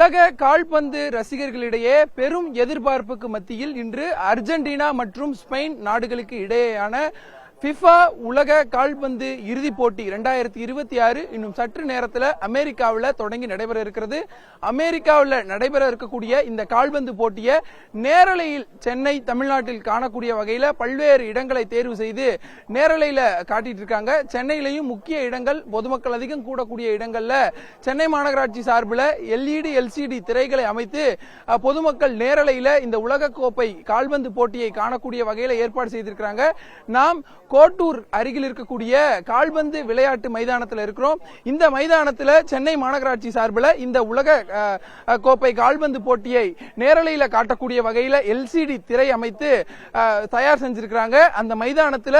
உலக கால்பந்து ரசிகர்களிடையே பெரும் எதிர்பார்ப்புக்கு மத்தியில் இன்று அர்ஜென்டினா மற்றும் ஸ்பெயின் நாடுகளுக்கு இடையேயான FIFA உலக கால்பந்து இறுதிப் போட்டி 2026 இன்னும் சற்று நேரத்தில் அமெரிக்காவில் தொடங்கி நடைபெற இருக்கிறது. அமெரிக்காவில் நடைபெற இருக்கக்கூடிய இந்த கால்பந்து போட்டியை நேரலையில் சென்னை தமிழ்நாட்டில் காணக்கூடிய வகையில் பல்வேறு இடங்களை தேர்வு செய்து நேரலையில் காட்டிட்டு இருக்காங்க. சென்னையிலையும் முக்கிய இடங்கள், பொதுமக்கள் அதிகம் கூடக்கூடிய இடங்கள்ல சென்னை மாநகராட்சி சார்பில் LED LCD திரைகளை அமைத்து பொதுமக்கள் நேரலையில் இந்த உலக கோப்பை கால்பந்து போட்டியை காணக்கூடிய வகையில் ஏற்பாடு செய்திருக்கிறாங்க. நாம் கோட்டூர் அருகில் இருக்கக்கூடிய கால்பந்து விளையாட்டு மைதானத்தில் இருக்கிறோம். இந்த மைதானத்தில் சென்னை மாநகராட்சி சார்பில் இந்த உலக கோப்பை கால்பந்து போட்டியை நேரலையில் காட்டக்கூடிய வகையில் LCD திரை அமைத்து தயார் செஞ்சிருக்கிறாங்க. அந்த மைதானத்தில்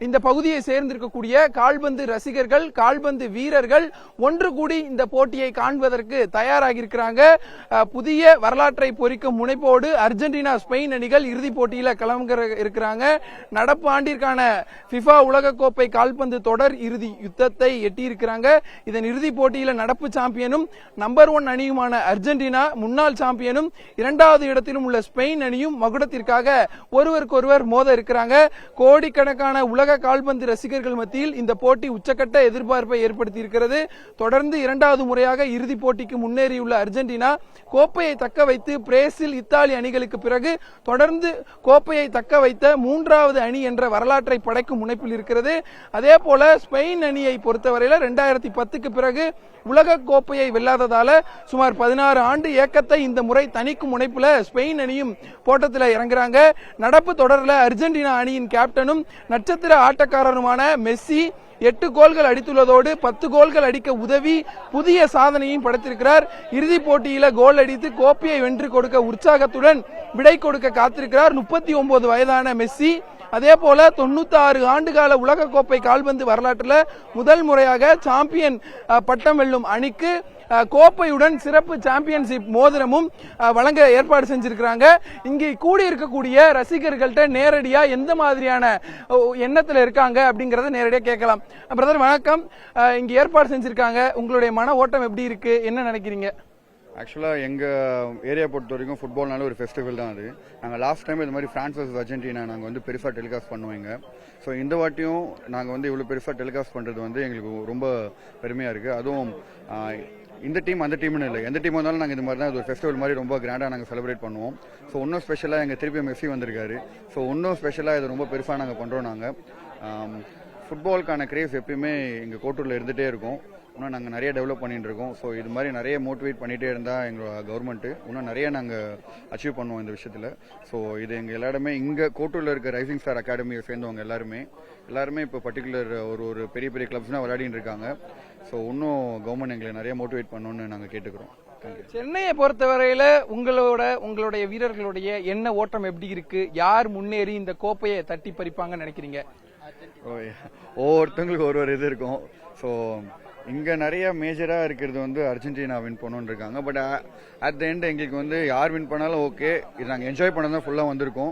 இந்த பகுதியை சேர்ந்திருக்கக்கூடிய கால்பந்து ரசிகர்கள், கால்பந்து வீரர்கள் ஒன்று கூடி இந்த போட்டியை காண்பதற்கு தயாராகி இருக்கிறாங்க. புதிய வரலாற்றை பொறிக்கும் முனைப்போடு அர்ஜென்டினா ஸ்பெயின் அணிகள் இறுதிப் போட்டியில் கிளம்ப இருக்கிறாங்க. நடப்பு ஆண்டிற்கான FIFA உலகக்கோப்பை கால்பந்து தொடர் இறுதி யுத்தத்தை எட்டியிருக்கிறாங்க. இதன் இறுதிப் போட்டியில் நடப்பு சாம்பியனும் நம்பர் 1 அணியுமான அர்ஜென்டினா, முன்னாள் சாம்பியனும் 2வது இடத்திலும் உள்ள ஸ்பெயின் அணியும் மகுடத்திற்காக ஒருவருக்கொருவர் மோத இருக்கிறாங்க. கோடிக்கணக்கான உலக கால்பந்து ரசிகர்கள் மத்தியில் இந்த போட்டி உச்சக்கட்ட எதிர்பார்ப்பை ஏற்படுத்தி இருக்கிறது. தொடர்ந்து 2வது முறையாக இறுதிப் போட்டிக்கு முன்னேறியுள்ள அர்ஜென்டினா கோப்பையை தக்க வைத்து பிரேசில், இத்தாலி அணிகளுக்கு பிறகு தொடர்ந்து கோப்பையை தக்க வைத்த 3வது அணி என்ற வரலாற்றை படைக்கும் முனைப்பில் இருக்கிறது. அதே போல ஸ்பெயின் அணியை பொறுத்தவரையில் 2010க்கு பிறகு உலக கோப்பையை வெல்லாததால சுமார் 16 ஆண்டு ஏக்கத்தை இந்த முறை தணிக்கும் முனைப்புல ஸ்பெயின் அணியும் போட்டத்தில் இறங்குறாங்க. நடப்பு தொடரில் அர்ஜென்டினா அணியின் கேப்டனும் நட்சத்திர ஆட்டக்காரருமான மெஸ்ஸி 8 கோல்கள் அடித்துள்ளதோடு 10 கோல்கள் அடிக்க உதவி புதிய சாதனையும் படைத்திருக்கிறார். இறுதிப் போட்டியில கோல் அடித்து கோப்பையை வென்று கொடுக்க உற்சாகத்துடன் விடை கொடுக்க காத்திருக்கிறார் 39 வயதான மெஸ்ஸி. அதே போல 96 ஆண்டுகால உலக கோப்பை கால்பந்து வரலாற்றில் முதல் முறையாக சாம்பியன் பட்டம் வெல்லும் அணிக்கு கோப்பையுடன் சிறப்பு சாம்பியன்ஷிப் மோதிரமும் வழங்க ஏற்பாடு செஞ்சிருக்கிறாங்க. இங்கே கூடி இருக்கக்கூடிய ரசிகர்கள்ட்ட நேரடியா எந்த மாதிரியான எண்ணத்துல இருக்காங்க அப்படிங்கறத நேரடியா கேட்கலாம். பிரதர் வணக்கம், இங்க ஏற்பாடு செஞ்சிருக்காங்க, உங்களுடைய மன ஓட்டம் எப்படி இருக்கு, என்ன நினைக்கிறீங்க? ஆக்சுவலாக எங்கள் ஏரியா பொறுத்த வரைக்கும் ஃபுட்பால்னால ஒரு ஃபெஸ்டிவல் தான் அது. நாங்கள் லாஸ்ட் டைம் இது மாதிரி ஃப்ரான்ஸ் வர்சஸ் அர்ஜென்டினா நாங்கள் வந்து பெருசாக டெலிகாஸ்ட் பண்ணுவோங்க. ஸோ இந்த வாட்டியும் நாங்கள் வந்து இவ்வளோ பெருசாக டெலிகாஸ்ட் பண்ணுறது வந்து எங்களுக்கு ரொம்ப பெருமையாக இருக்குது. அதுவும் இந்த டீம் அந்த டீம்னு இல்லை, எந்த டீம் வந்தாலும் நாங்கள் இது மாதிரி தான் இது ஒரு ஃபெஸ்டிவல் மாதிரி ரொம்ப கிராண்டாக நாங்கள் செலிப்ரேட் பண்ணுவோம். ஸோ இன்னும் ஸ்பெஷலாக எங்கள் திருப்பி மெஸ்ஸி வந்திருக்காரு. ஸோ இன்னும் ஸ்பெஷலாக இது ரொம்ப பெருசாக நாங்கள் பண்ணுறோம். நாங்கள் ஃபுட்பாலுக்கான கிரேஸ் எப்பயுமே எங்கள் கோட்டூரில் இருந்துகிட்டே இருக்கும். இன்னும் நாங்கள் நிறைய டெவலப் பண்ணிட்டு இருக்கோம். ஸோ இது மாதிரி நிறைய மோட்டிவேட் பண்ணிகிட்டே இருந்தால் எங்களோட கவர்மெண்ட்டு இன்னும் நிறைய நாங்கள் அச்சீவ் பண்ணுவோம் இந்த விஷயத்தில். ஸோ இது எங்கள் எல்லாருமே இங்கே கோட்டூரில் இருக்க ரைசிங் ஸ்டார் அகாடமியை சேர்ந்தவங்க எல்லாருமே இப்போ பர்டிகுலர் ஒரு பெரிய பெரிய கிளப்ஸ்னால் விளையாடிட்டு இருக்காங்க. ஸோ இன்னும் கவர்மெண்ட் எங்களை நிறைய மோட்டிவேட் பண்ணணும்னு நாங்கள் கேட்டுக்கிறோம். சென்னையை பொறுத்தவரையில உங்களுடைய வீரர்களுடைய எண்ண ஓட்டம் எப்படி இருக்கு? யார் முன்னேறி இந்த கோப்பையை தட்டி பறிப்பாங்கன்னு நினைக்கிறீங்க? ஒவ்வொருத்தவங்களுக்கு ஒரு இது இருக்கும். ஸோ இங்கே நிறைய மேஜராக இருக்கிறது வந்து அர்ஜென்டினா வின் பண்ணணுன்னு இருக்காங்க. பட் அட் த எண்ட் எங்களுக்கு வந்து யார் வின் பண்ணாலும் ஓகே, இது நாங்கள் என்ஜாய் பண்ண தான் ஃபுல்லாக வந்திருக்கோம்.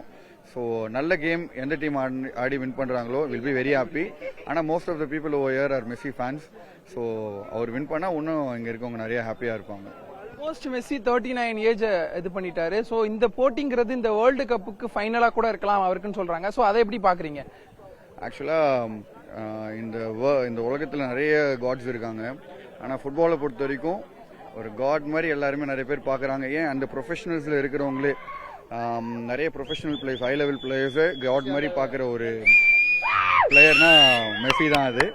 ஸோ நல்ல கேம் எந்த டீம் ஆடி வின் பண்ணுறாங்களோ வில் பி வெரி ஹாப்பி. ஆனால் most of the people over here are Messi fans. So அவர் வின் பண்ணால் இன்னும் இங்கே இருக்கவங்க நிறைய ஹாப்பியாக இருப்பாங்க. மோஸ்ட் மெஸ்ஸி 39 ஏஜ் இது பண்ணிட்டாரு. ஸோ இந்த போட்டிங்கிறது இந்த வேர்ல்டு கப்புக்கு ஃபைனலாக கூட இருக்கலாம் அவருக்குன்னு சொல்றாங்க. ஸோ அதை எப்படி பாக்குறீங்க? ஆக்சுவலாக இந்த உலகத்தில் நிறைய காட்ஸ் இருக்காங்க. ஆனால் ஃபுட்பாலை பொறுத்த வரைக்கும் ஒரு காட் மாதிரி எல்லாருமே நிறைய பேர் பார்க்குறாங்க. ஏன் அந்த ப்ரொஃபஷனல்ஸில் இருக்கிறவங்களே நிறைய ப்ரொஃபஷனல் பிளேயர்ஸ், ஹை லெவல் பிளேயர்ஸை காட் மாதிரி பார்க்குற ஒரு பிளேயர்னா மெஸ்ஸி தான் அது.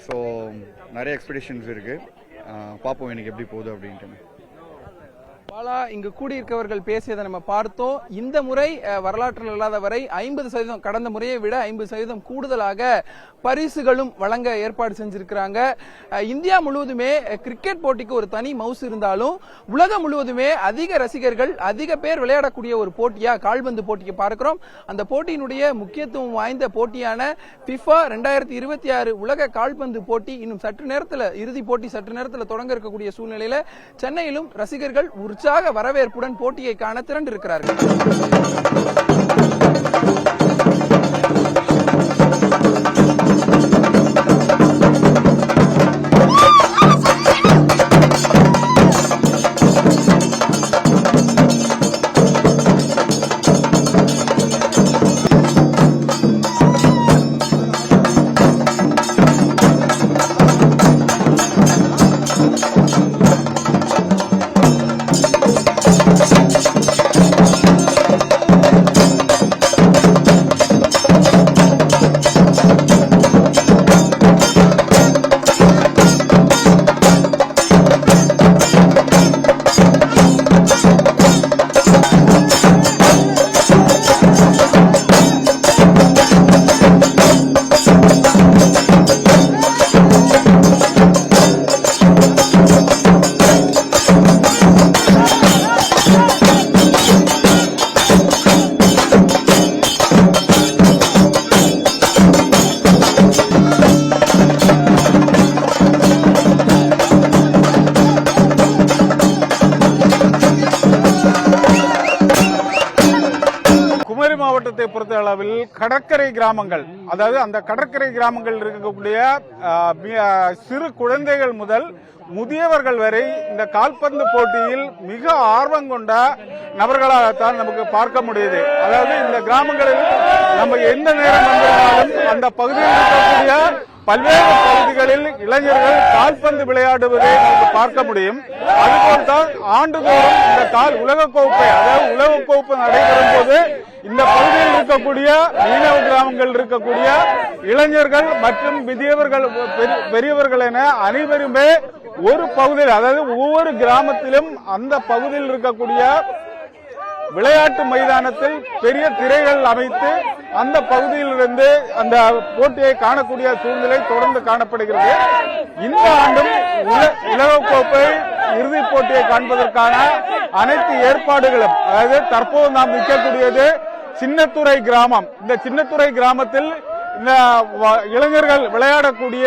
ஸோ நிறைய எக்ஸ்பெக்டேஷன்ஸ் இருக்குது. பார்ப்போம் இன்னைக்கு எப்படி போகுது அப்படின்ட்டு. பாலா, இங்கு கூடியிருக்கவர்கள் பேசியதை நம்ம பார்த்தோம். இந்த முறை வரலாற்றில் இல்லாத வரை 50%, கடந்த முறையை விட 50% கூடுதலாக பரிசுகளும் வழங்க ஏற்பாடு செஞ்சிருக்கிறாங்க. இந்தியா முழுவதுமே கிரிக்கெட் போட்டிக்கு ஒரு தனி மவுஸ் இருந்தாலும் உலகம் முழுவதுமே அதிக ரசிகர்கள், அதிக பேர் விளையாடக்கூடிய ஒரு போட்டியா கால்பந்து போட்டிக்கு பார்க்கிறோம். அந்த போட்டியினுடைய முக்கியத்துவம் வாய்ந்த போட்டியான FIFA 2026 உலக கால்பந்து போட்டி இன்னும் சற்று நேரத்தில், இறுதி போட்டி சற்று நேரத்தில் தொடங்க இருக்கக்கூடிய சூழ்நிலையில சென்னையிலும் ரசிகர்கள் உற்சாக வரவேற்புடன் போட்டியை காண திரண்டிருக்கிறார்கள். கடற்கரை கிராமங்கள், அதாவது அந்த கடற்கரை கிராமங்கள் இருக்கக்கூடிய சிறு குழந்தைகள் முதல் முதியவர்கள் வரை இந்த கால்பந்து போட்டியில் மிக ஆர்வம் கொண்ட நபர்களாகத்தான் நமக்கு பார்க்க முடியுது. அதாவது இந்த கிராமங்களில் நம்ம எந்த நேரம் வந்தாலும் அந்த பகுதியில் இருக்கக்கூடிய பல்வேறு பகுதிகளில் இளைஞர்கள் கால்பந்து விளையாடுவதை நமக்கு பார்க்க முடியும். அதுபோல்தான் ஆண்டுதோறும் இந்த உலகக்கோப்பை, அதாவது உலகக்கோப்பை நடைபெறும் போது இந்த பகுதியில் இருக்கக்கூடிய மீனவ கிராமங்கள் இருக்கக்கூடிய இளைஞர்கள் மற்றும் முதியவர்கள், பெரியவர்கள் என அனைவருமே ஒரு பகுதியில், அதாவது ஒவ்வொரு கிராமத்திலும் அந்த பகுதியில் இருக்கக்கூடிய விளையாட்டு மைதானத்தில் பெரிய திரைகள் அமைத்து அந்த பகுதியிலிருந்து அந்த போட்டியை காணக்கூடிய சூழ்நிலை தொடர்ந்து காணப்படுகிறது. இந்த ஆண்டும் உலகக்கோப்பை இறுதிப் போட்டியை காண்பதற்கான அனைத்து ஏற்பாடுகளும், அதாவது தற்போது நாம் நிற்கக்கூடியது சின்னத்துறை கிராமம். இந்த சின்னத்துறை கிராமத்தில் இந்த இளைஞர்கள் விளையாடக்கூடிய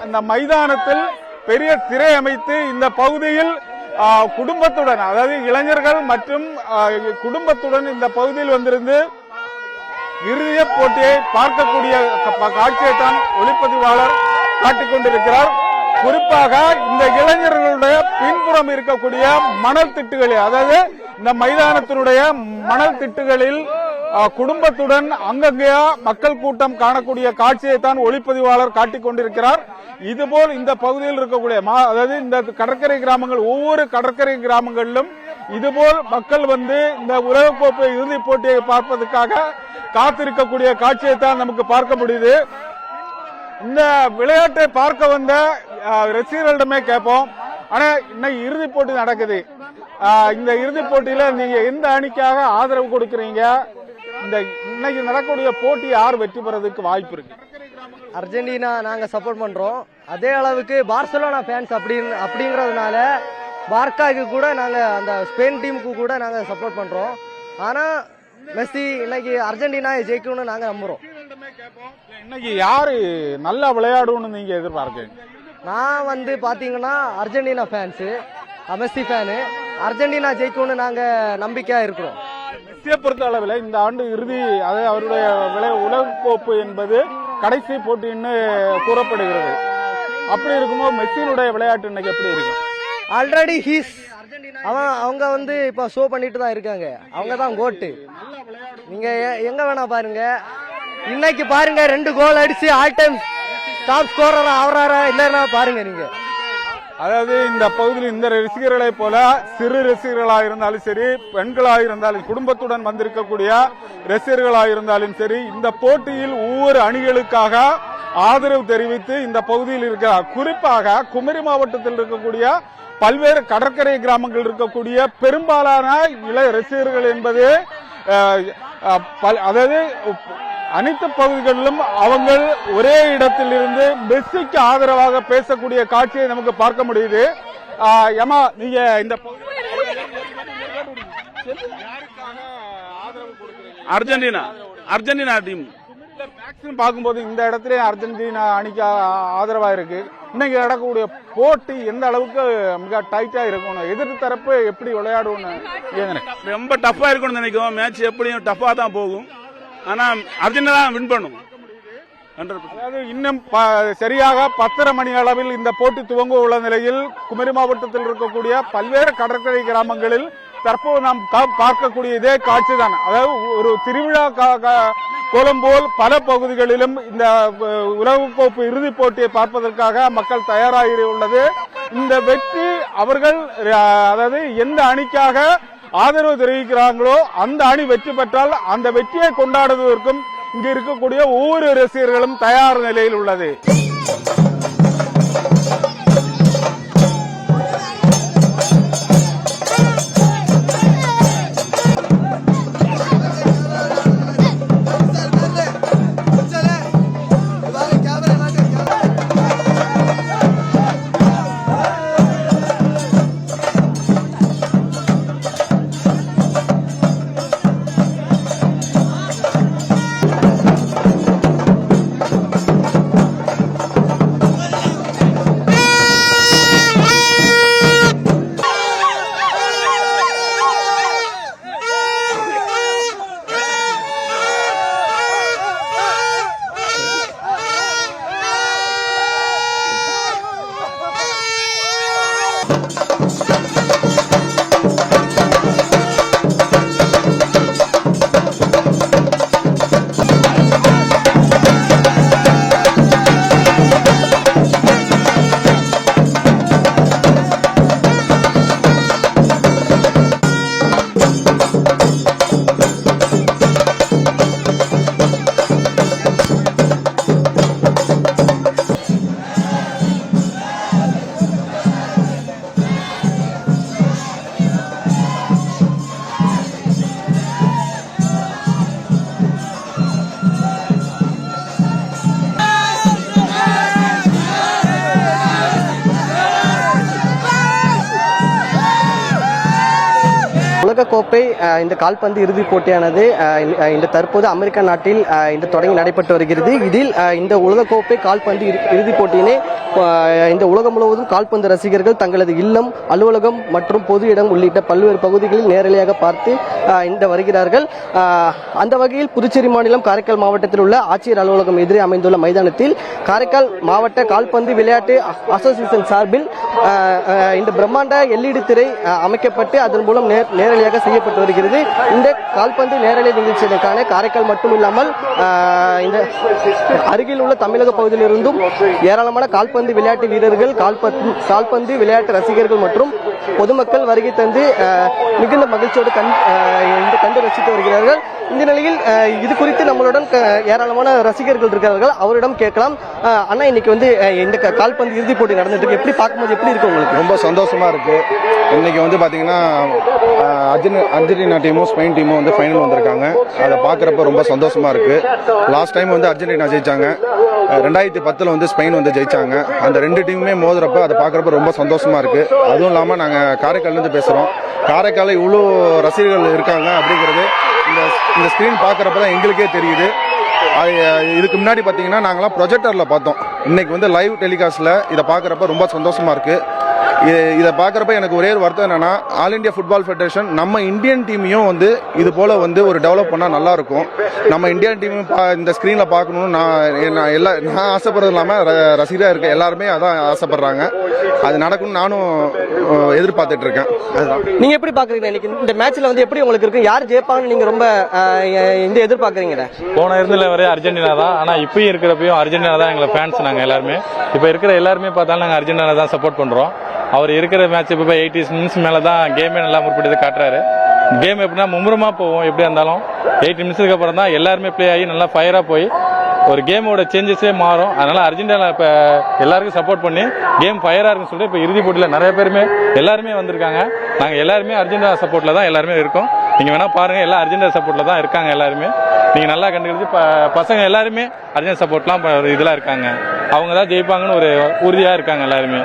இந்த மைதானத்தில் பெரிய திரை அமைத்து இந்த பகுதியில் குடும்பத்துடன், அதாவது இளைஞர்கள் மற்றும் குடும்பத்துடன் இந்த பகுதியில் வந்திருந்து இறுதிய போட்டியை பார்க்கக்கூடிய காட்சியை தான் ஒளிப்பதிவாளர் காட்டிக் கொண்டிருக்கிறார். குறிப்பாக இந்த இளைஞர்களுடைய பின்புறம் இருக்கக்கூடிய மணல் திட்டுகளில், அதாவது இந்த மைதானத்தினுடைய மணல் திட்டுகளில் குடும்பத்துடன் அங்கங்கே மக்கள் கூட்டம் காணக்கூடிய காட்சியை தான் ஒளிப்பதிவாளர் காட்டிக் கொண்டிருக்கிறார். இதுபோல் இந்த பகுதியில் இருக்கக்கூடிய, அதாவது இந்த கடற்கரை கிராமங்கள், ஒவ்வொரு கடற்கரை கிராமங்களிலும் இதுபோல் மக்கள் வந்து இந்த உலகக்கோப்பை இறுதிப் போட்டியை பார்ப்பதற்காக காத்திருக்கக்கூடிய காட்சியை தான் நமக்கு பார்க்க முடியுது. இந்த விளையாட்டை பார்க்க வந்த ரசிகர்களிடமே கேட்போம். ஆனா இன்னைக்கு இறுதிப் போட்டி நடக்குது. இந்த இறுதிப் போட்டியில நீங்க எந்த அணிக்காக ஆதரவு கொடுக்கறீங்க? இந்த இன்னைக்கு நடக்கக்கூடிய போட்டி யார் வெற்றி பெறதுக்கு வாய்ப்பு இருக்கு? அர்ஜென்டினா நாங்க சப்போர்ட் பண்றோம். அதே அளவுக்கு பார்சலோனா ஃபேன்ஸ் அப்படிங்கறதுனால பார்க்காக்கு கூட நாங்க அந்த ஸ்பெயின் டீமுக்கு கூட நாங்க சப்போர்ட் பண்றோம். ஆனா மெஸ்ஸி இன்னைக்கு அர்ஜென்டினா ஜெயிக்கணும்னு நாங்க நம்புறோம். இன்னைக்கு யாரு நல்லா விளையாடும்னு நீங்க எதிர்பார்க்கீங்க? நான் வந்து பாத்தீங்கன்னா Argentina fans, Messi fan. Argentina ஜெயிக்கணும்னு நாங்க நம்பிக்கையா இருக்கிறோம். மெஸ்ஸியை பொறுத்த அளவில் இந்த ஆண்டு இறுதி, அதாவது அவருடைய உலகக்கோப்பு என்பது கடைசி போட்டின்னு கூறப்படுகிறது. அப்படி இருக்கும்போது மெஸ்ஸியினுடைய விளையாட்டு இன்னைக்கு எப்படி இருக்கு? ஆல்ரெடி அவங்க வந்து இப்ப ஷோ பண்ணிட்டு தான் இருக்காங்க. அவங்க தான் கோட்டு. நீங்க எங்க வேணா பாருங்க, இன்னைக்கு பாருங்க 2 கோல் அடிச்சு ஆல் டைம் டாப் ஸ்கோரர் ஆவறாரா இல்லன்னா பாருங்க நீங்க. அதாவது இந்த பகுதியில் இந்த ரசிகர்களை போல சிறு ரசிகர்களாக இருந்தாலும் சரி, பெண்களாக இருந்தாலும், குடும்பத்துடன் வந்திருக்கக்கூடிய ரசிகர்களாக இருந்தாலும் சரி, இந்த போட்டியில் ஒவ்வொரு அணிகளுக்காக ஆதரவு தெரிவித்து இந்த பகுதியில் இருக்கிறார். குறிப்பாக குமரி மாவட்டத்தில் இருக்கக்கூடிய பல்வேறு கடற்கரை கிராமங்கள் இருக்கக்கூடிய பெரும்பாலான இளைய ரசிகர்கள் என்பது, அதாவது அனைத்து பகுதிகளிலும் அவங்கள் ஒரே இடத்தில் இருந்து மெஸ்ஸிக்கு ஆதரவாக பேசக்கூடிய காட்சியை நமக்கு பார்க்க முடியுது. ஏமா நீங்க இந்த அர்ஜென்டினா டீம் பார்க்கும்போது இந்த இடத்துல அர்ஜென்டினா அணிக்கு ஆதரவா இருக்கு. இன்னைக்கு நடக்கக்கூடிய போட்டி எந்த அளவுக்கு மிக டைட்டா இருக்கும்? எதிர் தரப்பு எப்படி விளையாடுவோம்? ரொம்ப டஃபா இருக்கும்னு நினைக்கும். மேட்ச் எப்படியும் டஃபா தான் போகும். ஆனா அர்ஜென்டினா வின் பண்ணும். அதாவது இன்னும் சரியாக 10:30 மணி அளவில் இந்த போட்டி துவங்க உள்ள நிலையில் குமரி மாவட்டத்தில் இருக்கக்கூடிய பல்வேறு கடற்கரை கிராமங்களில் தற்போது நாம் பார்க்கக்கூடிய இதே காட்சி தான். அதாவது ஒரு திருவிழா கோலம் போல் பல பகுதிகளிலும் இந்த உலகக்கோப்பை இறுதிப் போட்டியை பார்ப்பதற்காக மக்கள் தயாராகி உள்ளது. இந்த வெற்றி அவர்கள், அதாவது எந்த அணிக்காக ஆதரவு தெரிவிக்கிறாங்களோ அந்த அணி வெற்றி பெற்றால் அந்த வெற்றியை கொண்டாடுவதற்கும் இங்கு இருக்கக்கூடிய ஒவ்வொரு ரசிகர்களும் தயார் நிலையில் உள்ளது. உலகக்கோப்பை இந்த கால்பந்து இறுதிப் போட்டியானது இந்த தற்போது அமெரிக்கா நாட்டில் இந்த தொடங்கி நடைபெற்று வருகிறது. இதில் இந்த உலகக்கோப்பை கால்பந்து இறுதிப் போட்டியினை இந்த உலகம் முழுவதும் கால்பந்து ரசிகர்கள் தங்களது இல்லம், அலுவலகம் மற்றும் பொது இடம் உள்ளிட்ட பல்வேறு பகுதிகளில் நேரடியாக பார்த்து இந்த வருகிறார்கள். அந்த வகையில் புதுச்சேரி மாநிலம் காரைக்கால் மாவட்டத்தில் உள்ள ஆட்சியர் அலுவலகம் எதிரே அமைந்துள்ள மைதானத்தில் காரைக்கால் மாவட்ட கால்பந்து விளையாட்டு அசோசியேஷன் சார்பில் இந்த பிரம்மாண்ட LED திரை அமைக்கப்பட்டு அதன் மூலம் நேரலையாக செய்யப்பட்டு வருகிறது. இந்த கால்பந்து நேரலை நிகழ்ச்சிகளுக்கான காரைக்கால் மட்டும் இல்லாமல் இந்த அருகில் உள்ள தமிழக பகுதியிலிருந்தும் ஏராளமான கால்பந்து விளையாட்டு வீரர்கள், கால்பந்து விளையாட்டு ரசிகர்கள் மற்றும் பொதுமக்கள் வருகை தந்து மிகுந்த மகிழ்ச்சியோடு கண்டு ரசித்து வருகிறார்கள். இந்த நிலையில் இது குறித்து நம்மளுடன் ஏராளமான ரசிகர்கள் இருக்கிறார்கள். அவரிடம் கேட்கலாம். அண்ணா, இன்னைக்கு வந்து இந்த கால்பந்து இறுதிப் போட்டி நடந்துட்டு இருக்கு, எப்படி பார்க்கும்போது எப்படி இருக்கு உங்களுக்கு? ரொம்ப சந்தோஷமா இருக்கு. இன்னைக்கு வந்து பாத்தீங்கன்னா அர்ஜென்டினா டீமும் ஸ்பெயின் டீமும் வந்து ஃபைனல் வந்திருக்காங்க. அதை பார்க்குறப்ப ரொம்ப சந்தோஷமா இருக்கு. லாஸ்ட் டைம் வந்து அர்ஜென்டினா ஜெயிச்சாங்க, 2010 வந்து ஸ்பெயின் வந்து ஜெயிச்சாங்க. அந்த ரெண்டு டீமுமே மோதுறப்ப அதை பார்க்குறப்ப ரொம்ப சந்தோஷமா இருக்கு. அதுவும் இல்லாமல் நாங்கள் காரைக்கால்லேருந்து பேசுகிறோம். காரைக்காலில் இவ்வளோ ரசிகர்கள் இருக்காங்க அப்படிங்கிறது இந்த ஸ்க்ரீன் பார்க்குறப்ப தான் எங்களுக்கே தெரியுது. இதுக்கு முன்னாடி பார்த்தீங்கன்னா நாங்களாம் ப்ரொஜெக்டரில் பார்த்தோம். இன்னைக்கு வந்து லைவ் டெலிகாஸ்ட்டில் இதை பார்க்குறப்ப ரொம்ப சந்தோஷமா இருக்கு. இதை பார்க்குறப்ப எனக்கு ஒரே ஒரு வருத்தம் என்னன்னா, ஆல் இண்டியா ஃபுட்பால் ஃபெடரேஷன் நம்ம இந்தியன் டீமையும் வந்து இது போல வந்து ஒரு டெவலப் பண்ணால் நல்லா இருக்கும். நம்ம இந்தியன் டீமும் இந்த ஸ்க்ரீனில் பார்க்கணும்னு நான் ஆசைப்படுறது இல்லாமல் ரசிகராக இருக்க எல்லாருமே அதான் ஆசைப்படுறாங்க. அது நடக்கும்னு நானும் எதிர்பார்த்துட்டு இருக்கேன். அதுதான். நீங்க எப்படி பாக்குறீங்க இன்னைக்கு இந்த மேட்ச்ல வந்து எப்படி உங்களுக்கு இருக்கு? யார் ஜெயிப்பாங்கன்னு நீங்க ரொம்ப இந்த எதிர்பார்க்கறீங்க? போன இருந்துல வரை அர்ஜென்டினா தான், ஆனா இப்பயும் இருக்கிறப்பையும் அர்ஜென்டினா தான் எங்களை ஃபேன்ஸ். நாங்க எல்லாருமே இப்ப இருக்கிற எல்லாருமே பார்த்தாலும் நாங்க அர்ஜென்டினா தான் சப்போர்ட் பண்றோம். அவர் இருக்கிற மேட்ச் இப்போ 80 மினிட்ஸ் மேல தான் கேமே நல்லா முற்படுத்தி காட்டுறாரு. கேம் எப்படின்னா மும்முரமா போவோம். எப்படியா இருந்தாலும் 80 நிமிஷத்துக்கு அப்புறம் தான் எல்லாருமே பிளே ஆகி நல்லா ஃபயரா போய் ஒரு கேமோட சேஞ்சஸே மாறும். அதனால அர்ஜென்டினா இப்ப எல்லாருக்கும் சப்போர்ட் பண்ணி கேம் ஃபயரா இருக்குன்னு சொல்லிட்டு இப்ப இறுதி போட்டியில நிறைய பேருமே எல்லாருமே வந்திருக்காங்க. நாங்க எல்லாருமே அர்ஜென்டினா சப்போர்ட்ல தான் எல்லாருமே இருக்கோம். நீங்க வேணா பாருங்க, எல்லாம் அர்ஜென்டினா சப்போர்ட்ல தான் இருக்காங்க எல்லாருமே. நீங்க நல்லா கண்டுபிடிச்சு பசங்க எல்லாருமே அர்ஜென்டினா சப்போர்ட்லாம் இதெல்லாம் இருக்காங்க. அவங்க தான் ஜெயிப்பாங்கன்னு ஒரு உறுதியா இருக்காங்க எல்லாருமே.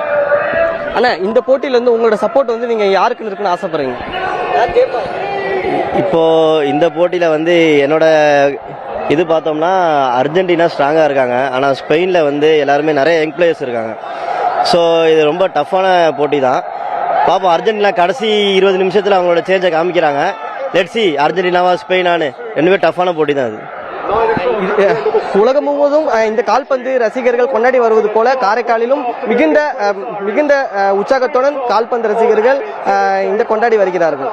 ஆனா இந்த போட்டியில இருந்து உங்களோட சப்போர்ட் வந்து நீங்க யாருக்கு இருக்குன்னு ஆசைப்படுறீங்க? இப்போ இந்த போட்டியில வந்து என்னோட இது பார்த்தோம்னா அர்ஜென்டினா ஸ்ட்ராங்கா இருக்காங்க. ஆனா ஸ்பெயின்ல வந்து எல்லாருமே நிறைய யங் பிளேயர்ஸ் இருக்காங்க. ஸோ இது ரொம்ப டஃப்பான போட்டி தான். பார்ப்போம், அர்ஜென்டினா கடைசி 20 நிமிஷத்துல அவங்களோட சேஞ்சை காமிக்கிறாங்க. லெட்ஸ் சி அர்ஜென்டினாவா ஸ்பெயினானு, ரெண்டுமே டஃப்பான போட்டி தான் அது. உலகம் முழுவதும் இந்த கால்பந்து ரசிகர்கள் கொண்டாடி வருவது போல காரைக்காலிலும் மிகுந்த உற்சாகத்துடன் கால்பந்து ரசிகர்கள் இந்த கொண்டாடி வருகிறார்கள்.